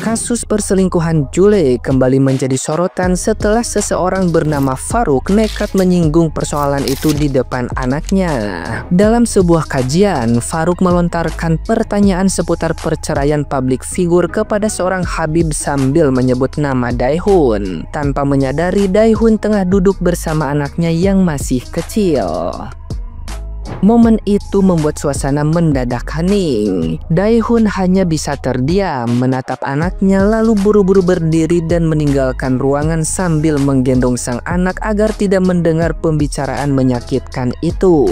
Kasus perselingkuhan Jule kembali menjadi sorotan setelah seseorang bernama Farouk nekat menyinggung persoalan itu di depan anaknya. Dalam sebuah kajian, Farouk melontarkan pertanyaan seputar perceraian publik figur kepada seorang Habib sambil menyebut nama Daehun, tanpa menyadari Daehun tengah duduk bersama anaknya yang masih kecil. Momen itu membuat suasana mendadak hening. Daehun hanya bisa terdiam menatap anaknya lalu buru-buru berdiri dan meninggalkan ruangan sambil menggendong sang anak agar tidak mendengar pembicaraan menyakitkan itu.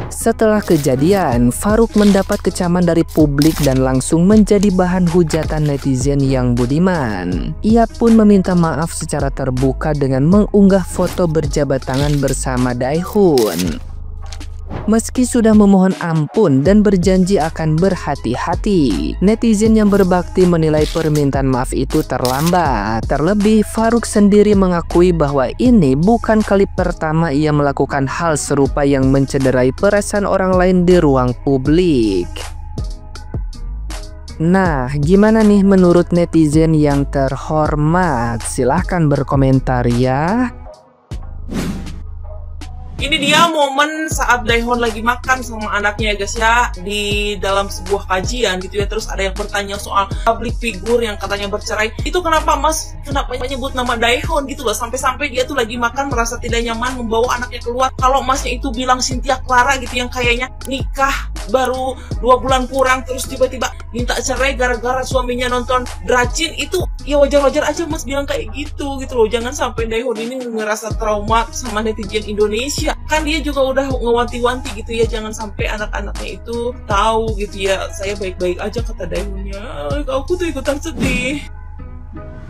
Setelah kejadian, Farouk mendapat kecaman dari publik dan langsung menjadi bahan hujatan netizen yang budiman. Ia pun meminta maaf secara terbuka dengan mengunggah foto berjabat tangan bersama Daehun. Meski sudah memohon ampun dan berjanji akan berhati-hati, netizen yang berbakti menilai permintaan maaf itu terlambat. Terlebih, Farouk sendiri mengakui bahwa ini bukan kali pertama ia melakukan hal serupa yang mencederai perasaan orang lain di ruang publik. Nah, gimana nih menurut netizen yang terhormat? Silahkan berkomentar ya. Ini dia momen saat Daehun lagi makan sama anaknya ya guys ya, di dalam sebuah kajian gitu ya. Terus ada yang bertanya soal public figure yang katanya bercerai. Itu kenapa mas, kenapa nyebut nama Daehun gitu loh. Sampai-sampai dia tuh lagi makan merasa tidak nyaman membawa anaknya keluar. Kalau masnya itu bilang Cynthia Clara gitu yang kayaknya nikah baru 2 bulan kurang terus tiba-tiba minta cerai gara-gara suaminya nonton Dracin, itu ya wajar-wajar aja mas bilang kayak gitu loh. Jangan sampai Daehun ini ngerasa trauma sama netizen Indonesia. Kan dia juga udah ngewanti-wanti gitu ya, jangan sampai anak-anaknya itu tahu gitu ya, saya baik-baik aja kata Daehunnya. Aku tuh ikutan sedih.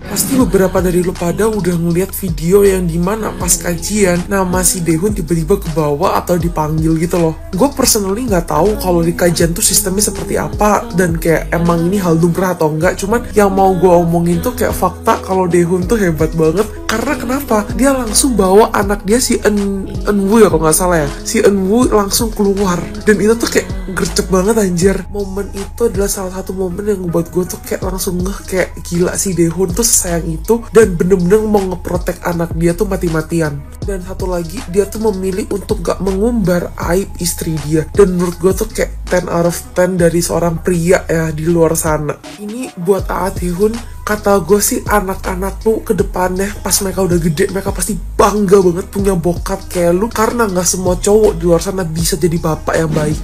Pasti beberapa dari lo pada udah ngeliat video yang dimana pas kajian nama si Daehun tiba-tiba ke bawah atau dipanggil gitu loh. Gue personally nggak tahu kalau di kajian tuh sistemnya seperti apa dan kayak emang ini hal lumrah atau enggak. Cuman yang mau gue omongin tuh kayak fakta kalau Daehun tuh hebat banget. Karena kenapa? Dia langsung bawa anak dia si Eunwoo ya kalau nggak salah ya. Si Eunwoo langsung keluar dan itu tuh kayak gercep banget anjir. Momen itu adalah salah satu momen yang buat gue tuh kayak langsung kayak gila, si Daehun tuh sayang itu dan bener-bener mau ngeprotek anak dia tuh mati-matian. Dan satu lagi, dia tuh memilih untuk gak mengumbar aib istri dia. Dan menurut gue tuh kayak 10 out of 10 dari seorang pria ya di luar sana. Ini buat Daehun, kata gue sih anak-anak lu ke depannya pas mereka udah gede, mereka pasti bangga banget punya bokap kayak lu. Karena gak semua cowok di luar sana bisa jadi bapak yang baik.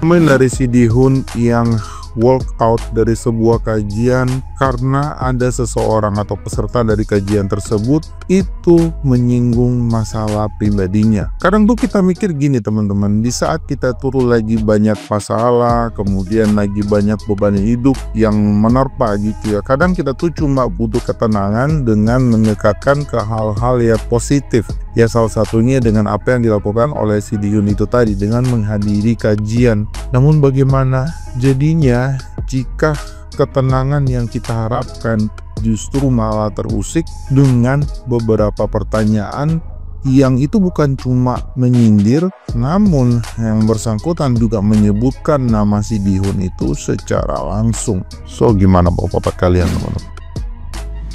Dari si Daehun yang walk out dari sebuah kajian karena ada seseorang atau peserta dari kajian tersebut itu menyinggung masalah pribadinya. Kadang tuh kita mikir gini teman-teman, di saat kita tuh lagi banyak masalah, kemudian lagi banyak beban hidup yang menerpa gitu ya, kadang kita tuh cuma butuh ketenangan dengan mengekakkan ke hal-hal yang positif. Ya salah satunya dengan apa yang dilakukan oleh si Daehun itu tadi, dengan menghadiri kajian. Namun bagaimana jadinya jika ketenangan yang kita harapkan justru malah terusik dengan beberapa pertanyaan yang itu bukan cuma menyindir, namun yang bersangkutan juga menyebutkan nama si Daehun itu secara langsung. So gimana bapak-bapak kalian teman-teman?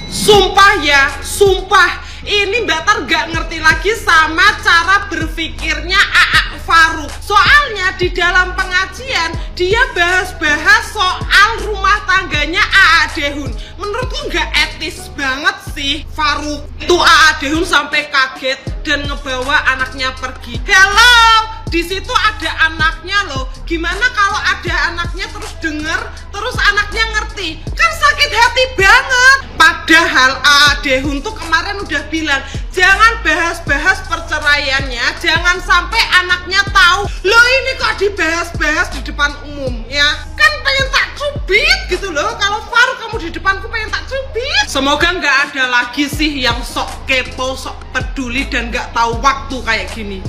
Sumpah ya, sumpah ini Mbak Tar gak ngerti lagi sama cara berpikirnya AA Farouk. Soalnya di dalam pengajian dia bahas-bahas soal rumah tangganya AA Daehun. Menurutku gak etis banget sih Farouk. Itu AA Daehun sampai kaget dan ngebawa anaknya pergi. Hello, di situ ada anaknya loh. Gimana kalau ada anaknya terus denger, terus anaknya ngerti? Kan sakit hati banget. Padahal AA Daehun tuh kemarin udah bilang jangan bahas-bahas perceraiannya, jangan sampai anaknya tahu. Loh ini kok dibahas-bahas di depan umum ya? Kan pengen tak cubit gitu loh. Kalau Farouk kamu di depanku pengen tak cubit. Semoga nggak ada lagi sih yang sok kepo, sok peduli dan nggak tahu waktu kayak gini.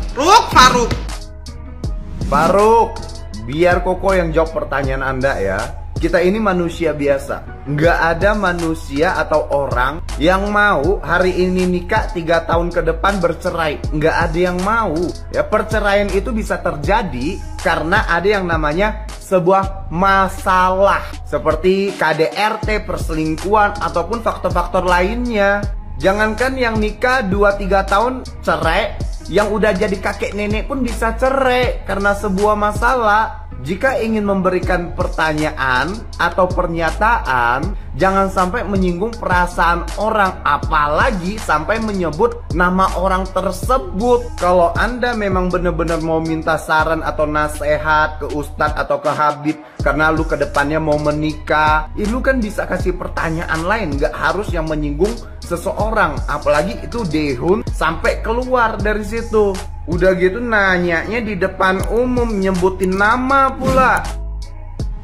Farouk, biar Koko yang jawab pertanyaan Anda ya. Kita ini manusia biasa. Nggak ada manusia atau orang yang mau hari ini nikah 3 tahun ke depan bercerai. Nggak ada yang mau. Ya, perceraian itu bisa terjadi karena ada yang namanya sebuah masalah seperti KDRT, perselingkuhan, ataupun faktor-faktor lainnya. Jangankan yang nikah 2-3 tahun cerai, yang udah jadi kakek nenek pun bisa cerai karena sebuah masalah. Jika ingin memberikan pertanyaan atau pernyataan, jangan sampai menyinggung perasaan orang, apalagi sampai menyebut nama orang tersebut. Kalau Anda memang benar-benar mau minta saran atau nasihat ke ustadz atau ke habib karena lu ke depannya mau menikah, lu kan bisa kasih pertanyaan lain, nggak harus yang menyinggung seseorang. Apalagi itu Daehoon sampai keluar dari situ. Udah gitu nanyanya di depan umum, nyebutin nama pula.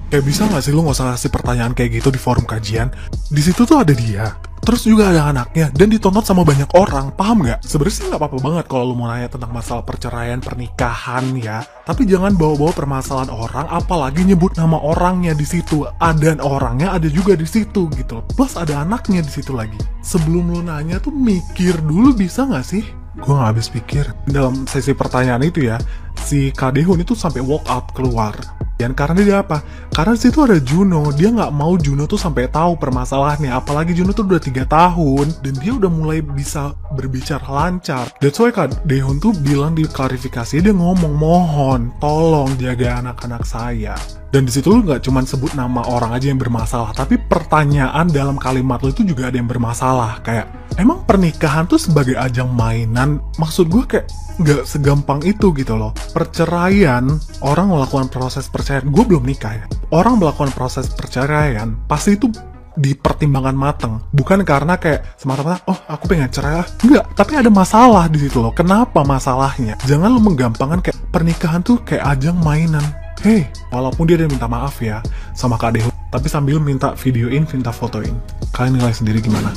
Kayak bisa nggak sih lu nggak usah ngasih pertanyaan kayak gitu di forum kajian? Di situ tuh ada dia, terus juga ada anaknya, dan ditonton sama banyak orang, paham nggak? Sebenarnya sih nggak apa-apa banget kalau lu mau nanya tentang masalah perceraian, pernikahan ya. Tapi jangan bawa-bawa permasalahan orang, apalagi nyebut nama orangnya di situ. Dan orangnya ada juga di situ gitu. Plus ada anaknya di situ lagi. Sebelum lu nanya tuh mikir dulu, bisa nggak sih? Gue gak habis pikir. Dalam sesi pertanyaan itu ya, si Kak Daehoon itu sampai walk out keluar. Dan karena dia apa? Karena di situ ada Juno. Dia nggak mau Juno tuh sampai tahu permasalahannya. Apalagi Juno tuh udah 3 tahun dan dia udah mulai bisa berbicara lancar. That's why Kak Daehoon tuh bilang di klarifikasi, dia ngomong, mohon tolong jaga anak-anak saya. Dan di situ lu nggak cuma sebut nama orang aja yang bermasalah, tapi pertanyaan dalam kalimat lu itu juga ada yang bermasalah. Kayak, emang pernikahan tuh sebagai ajang mainan? Maksud gue kayak nggak segampang itu gitu loh. Perceraian, orang melakukan proses perceraian, gue belum nikah ya. Orang melakukan proses perceraian pasti itu dipertimbangkan matang, bukan karena kayak semata-mata oh aku pengen cerai lah, enggak, tapi ada masalah di situ loh. Kenapa masalahnya? Jangan lu menggampangkan kayak pernikahan tuh kayak ajang mainan. Hey, walaupun dia udah minta maaf ya sama Kak Daehoon, tapi sambil minta videoin, minta fotoin. Kalian nilai sendiri gimana?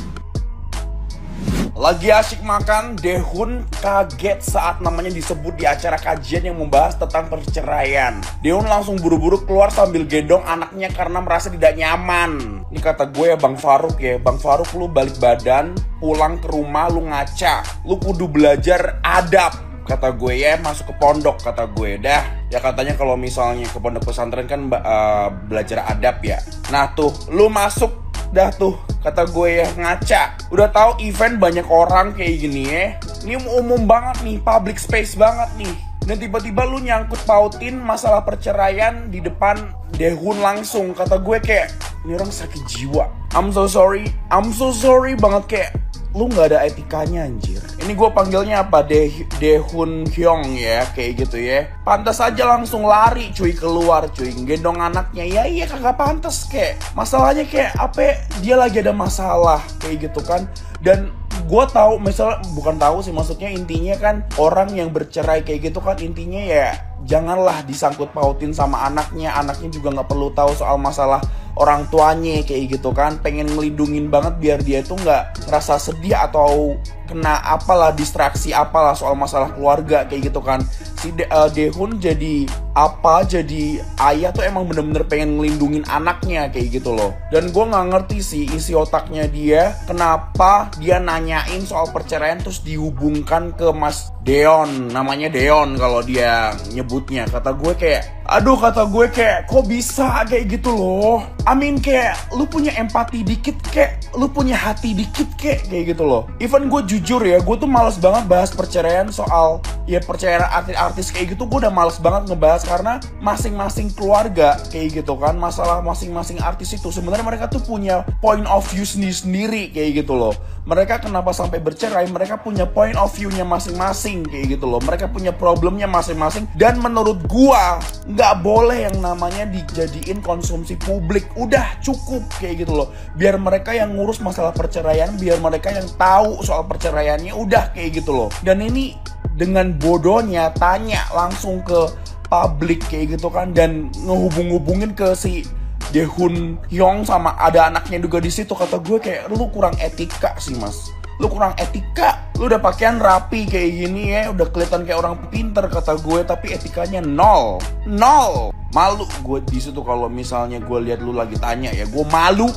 Lagi asyik makan, Daehoon kaget saat namanya disebut di acara kajian yang membahas tentang perceraian. Daehoon langsung buru-buru keluar sambil gendong anaknya karena merasa tidak nyaman. Ini kata gue ya Bang Faruk ya, Bang Faruk lu balik badan, pulang ke rumah lu ngaca, lu kudu belajar adab. Kata gue ya, masuk ke pondok kata gue dah. Ya katanya kalau misalnya ke pondok pesantren kan belajar adab ya. Nah tuh, lu masuk dah tuh, kata gue ya, ngaca. Udah tahu event banyak orang kayak gini ya. Ini umum banget nih, public space banget nih. Dan tiba-tiba lu nyangkut pautin masalah perceraian di depan Daehoon langsung. Kata gue kayak, ini orang sakit jiwa. I'm so sorry banget, kayak lu nggak ada etikanya anjir. Ini gue panggilnya apa? Daehoon Hyung ya, kayak gitu ya. Pantas aja langsung lari cuy keluar cuy, gendong anaknya. Ya iya kagak pantas, kayak masalahnya kayak apa? Dia lagi ada masalah kayak gitu kan. Dan gue tahu, misalnya bukan tahu sih, maksudnya intinya kan orang yang bercerai kayak gitu kan intinya ya janganlah disangkut pautin sama anaknya. Anaknya juga nggak perlu tahu soal masalah orang tuanya kayak gitu kan. Pengen ngelindungin banget biar dia tuh nggak ngerasa sedih atau kena apalah distraksi apalah soal masalah keluarga kayak gitu kan. Si Daehoon jadi ayah tuh emang bener-bener pengen ngelindungin anaknya kayak gitu loh. Dan gue nggak ngerti sih isi otaknya dia, kenapa dia nanyain soal perceraian terus dihubungkan ke Mas Deon, namanya Deon kalau dia nyebutnya. Kata gue kayak, aduh, kata gue kayak kok bisa kayak gitu loh. I mean kayak lu punya empati dikit, kayak lu punya hati dikit kayak gitu loh. Even gue jujur ya, gue tuh males banget bahas perceraian soal ya perceraian artis kayak gitu. Gue udah males banget ngebahas karena masing-masing keluarga kayak gitu kan, masalah masing-masing artis itu sebenarnya mereka tuh punya point of view sendiri kayak gitu loh. Mereka kenapa sampai bercerai, mereka punya point of view-nya masing-masing kayak gitu loh. Mereka punya problemnya masing-masing. Dan menurut gua nggak boleh yang namanya dijadiin konsumsi publik. Udah cukup kayak gitu loh. Biar mereka yang ngurus masalah perceraian, biar mereka yang tahu soal perceraiannya, udah kayak gitu loh. Dan ini dengan bodohnya tanya langsung ke publik kayak gitu kan, dan ngehubung-hubungin ke si Daehoon Hyung sama ada anaknya juga di situ. Kata gue kayak lu kurang etika sih mas, lu kurang etika. Lu udah pakaian rapi kayak gini ya, udah kelihatan kayak orang pinter kata gue, tapi etikanya nol. Malu gue di situ kalau misalnya gue lihat lu lagi tanya ya, gue malu.